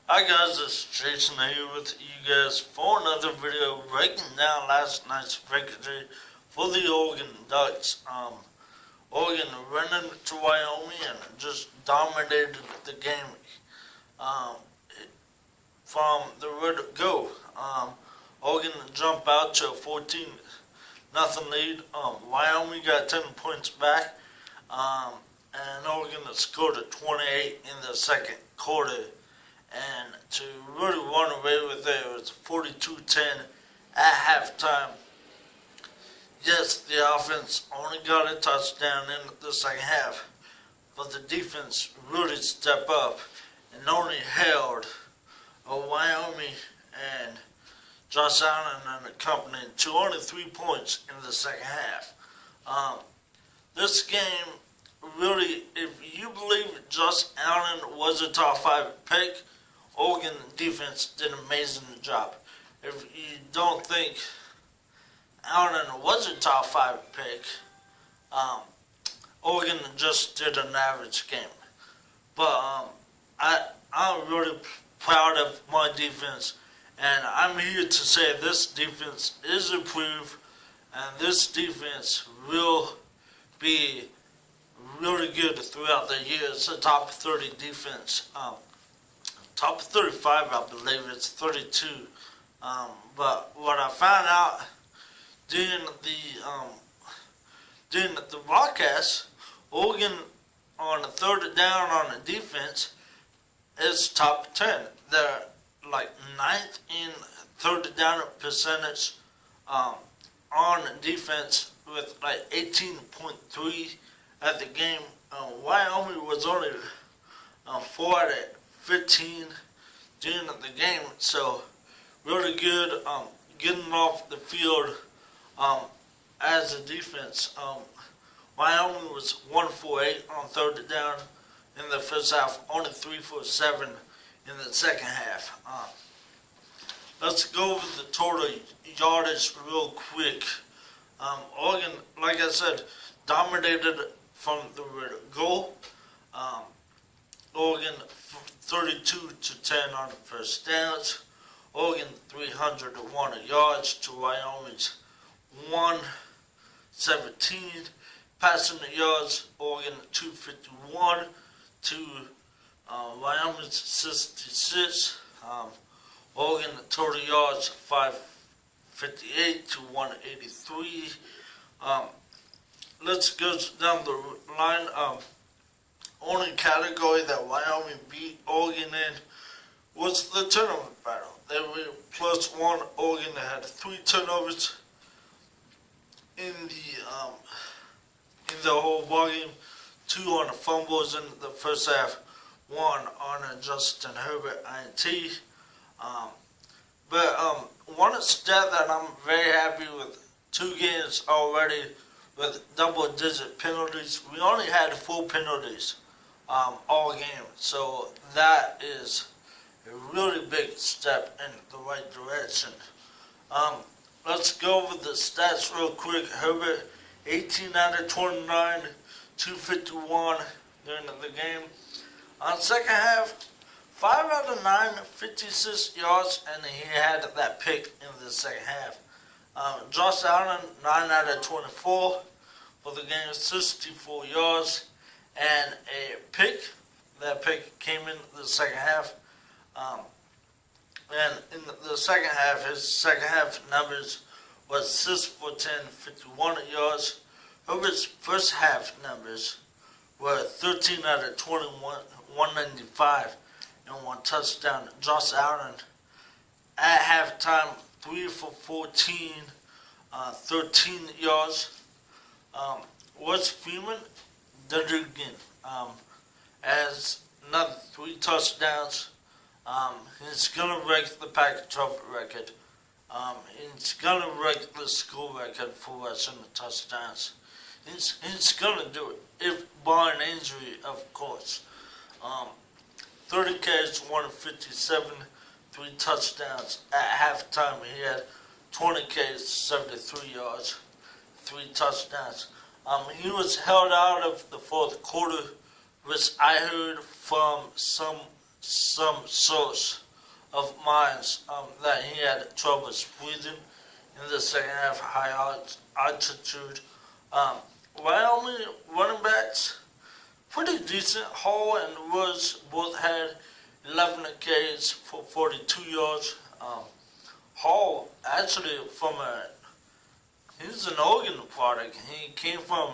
Hi guys, it's Jason here with you guys for another video breaking down last night's victory for the Oregon Ducks. Oregon ran into Wyoming and just dominated the game from the word go. Oregon jumped out to a 14-0 lead. Wyoming got 10 points back, and Oregon scored a 28 in the second quarter. And to really run away with it, it was 42-10 at halftime. Yes, the offense only got a touchdown in the second half, but the defense really stepped up and only held Wyoming and Josh Allen and the company to only 3 points in the second half. This game really, if you believe Josh Allen was a top 5 pick, Oregon defense did an amazing job. If you don't think Allen was a top 5 pick, Oregon just did an average game. But I'm really proud of my defense, and I'm here to say this defense is improved, and this defense will be really good throughout the year. It's a top 30 defense. Top 35, I believe it's 32. But what I found out during the broadcast, Oregon on the third down on the defense is top 10. They're like 9th in third down percentage on defense with like 18.3 at the game. Wyoming was only 4 out of 15 during the game, so really good getting off the field as a defense. Wyoming was 1 for 8 on third down in the first half, only 3 for 7 in the second half. Let's go over the total yardage real quick. Oregon, like I said, dominated from the goal. Oregon 32-10 on the first downs. Oregon 301 yards to Wyoming's 117. Passing the yards, Oregon 251 to Wyoming's 66. Oregon total yards 558 to 183. Let's go down the line. Only category that Wyoming beat Oregon in was the turnover battle. They were +1. Oregon had 3 turnovers in the whole ballgame. 2 on the fumbles in the first half. 1 on a Justin Herbert INT. But one stat that I'm very happy with: 2 games already with double-digit penalties. We only had 4 penalties all game, so that is a really big step in the right direction. Let's go over the stats real quick. Herbert, 18 out of 29, 251 during the game. On second half, 5 out of 9, 56 yards, and he had that pick in the second half. Josh Allen, 9 out of 24 for the game, 64 yards. And a pick. That pick came in the second half. And in the second half, his second half numbers was 6 for 10, 51 yards. Herbert's first half numbers were 13 out of 21, 195, and 1 touchdown. Josh Allen at halftime, 3 for 14, 13 yards. Wes Freeman did it again. As another 3 touchdowns. He's going to break the Pac-12 record. He's going to break the school record for rushing the touchdowns. He's going to do it, if barring injury, of course. 30 carries, 157, 3 touchdowns. At halftime, he had 20 carries, 73 yards, 3 touchdowns. He was held out of the fourth quarter, which I heard from some some source of mine that he had trouble breathing in the second half, high altitude. Wyoming running backs, pretty decent. Hall and Woods both had 11 carries for 42 yards. Hall actually he's an Oregon product. He came from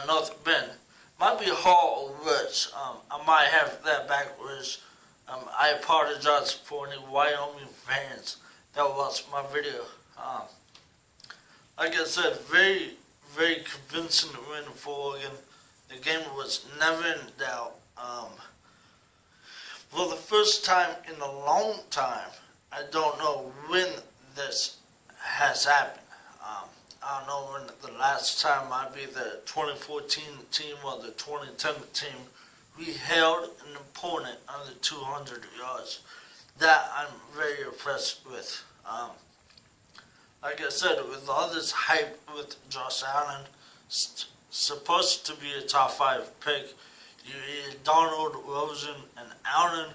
North Bend. Might be Hall or Woods. I might have that backwards. I apologize for any Wyoming fans that watched my video. Like I said, very, very convincing win for Oregon. The game was never in doubt. For the first time in a long time, I don't know when this has happened. I don't know when the last time might be the 2014 team or the 2010 team. We held an opponent under 200 yards. That I'm very impressed with. Like I said, with all this hype with Josh Allen, supposed to be a top 5 pick, Donald, Rosen, and Allen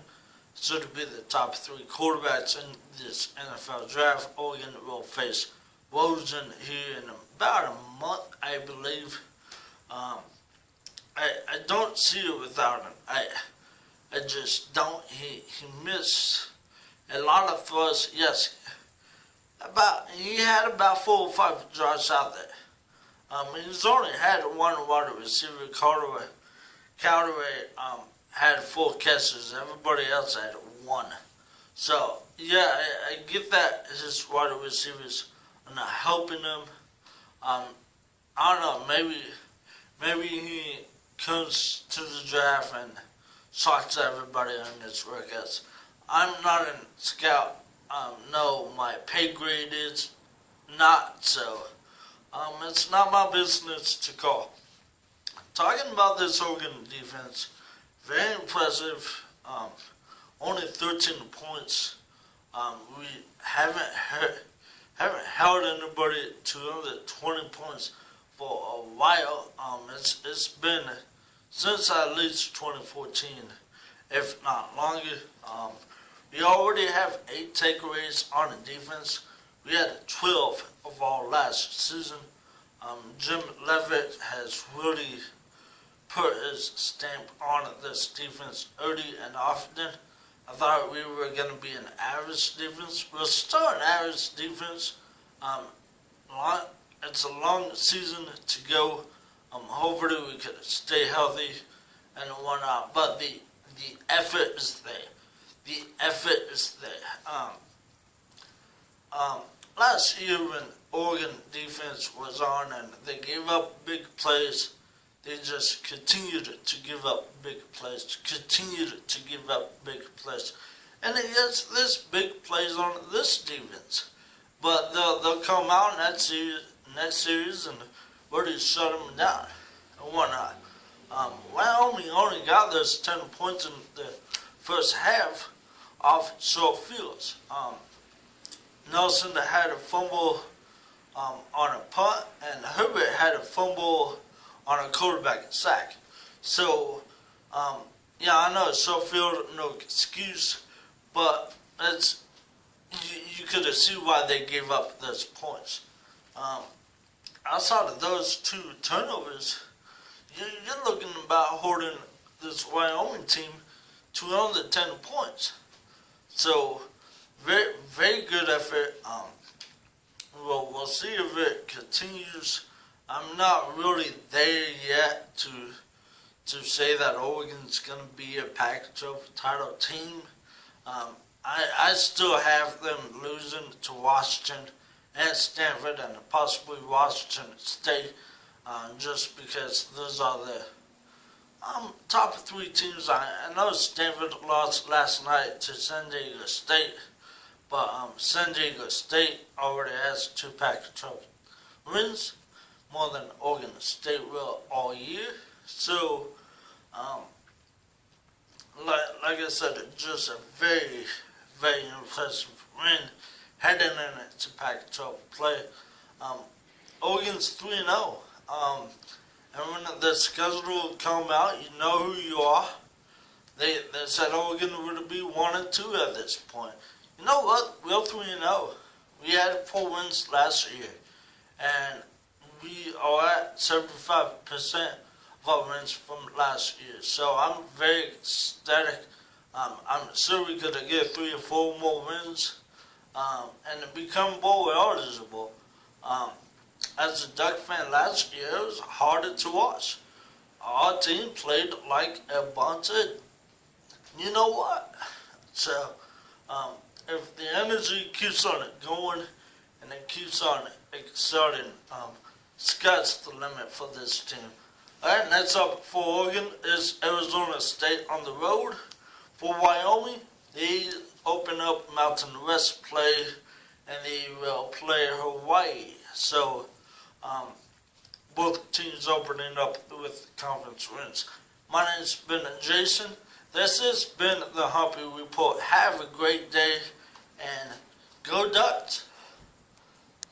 should be the top 3 quarterbacks in this NFL draft. Oregon will face Rosen here in about a month, I believe. I don't see it without him. I just don't. He missed a lot of throws. Yes, he had about 4 or 5 drops out there. He's only had one wide receiver. Callaway had 4 catches. Everybody else had 1. So yeah, I get that his wide receivers are not helping him. I don't know. Maybe he comes to the draft and shocks everybody on his records. I'm not a scout. No, my pay grade is not so. It's not my business to call. Talking about this Oregon defense, very impressive. Only 13 points. We haven't held anybody to under 20 points for a while. It's been since at least 2014, if not longer. We already have 8 takeaways on the defense. We had 12 of our last season. Jim Leavitt has really put his stamp on this defense early and often. I thought we were going to be an average defense. We're still an average defense. It's a long season to go. Hopefully we could stay healthy and whatnot. But the effort is there. The effort is there. Last year when Oregon defense was on and they gave up big plays, they just continued to give up big plays, And yes, there's big plays on this defense. But they'll come out next series and really shut them down and whatnot. Wyoming only got those 10 points in the first half off short fields. Nelson had a fumble on a punt, and Herbert had a fumble on a quarterback sack. So, yeah, I know short field, no excuse, but you could see why they gave up those points. Outside of those 2 turnovers, you're looking about holding this Wyoming team to under 10 points. So, very, very good effort. We'll see if it continues. I'm not really there yet to say that Oregon's going to be a Pac-12 title team. I still have them losing to Washington and Stanford and possibly Washington State, just because those are the top 3 teams. I know Stanford lost last night to San Diego State, but San Diego State already has 2 Pac-12 wins, more than Oregon State will all year. So, like I said, just a very, very impressive win heading into Pac-12 play. Oregon's 3-0. And when the schedule come out, you know who you are. They said Oregon would be 1-2 at this point. You know what? We're 3-0. We had 4 wins last year, and we are at 75% of our wins from last year. So I'm very ecstatic. I'm sure we're gonna get 3 or 4 more wins, and become bowl eligible. As a Duck fan last year, it was harder to watch. Our team played like a bunch of, you know what? So, if the energy keeps on it going and it keeps on exciting, sky's the limit for this team. Alright, next up for Oregon is Arizona State on the road. For Wyoming, they open up Mountain West play and they will play Hawaii. So, both teams opening up with conference wins. My name's been Jason. This has been the Humpy Report. Have a great day and go Ducks!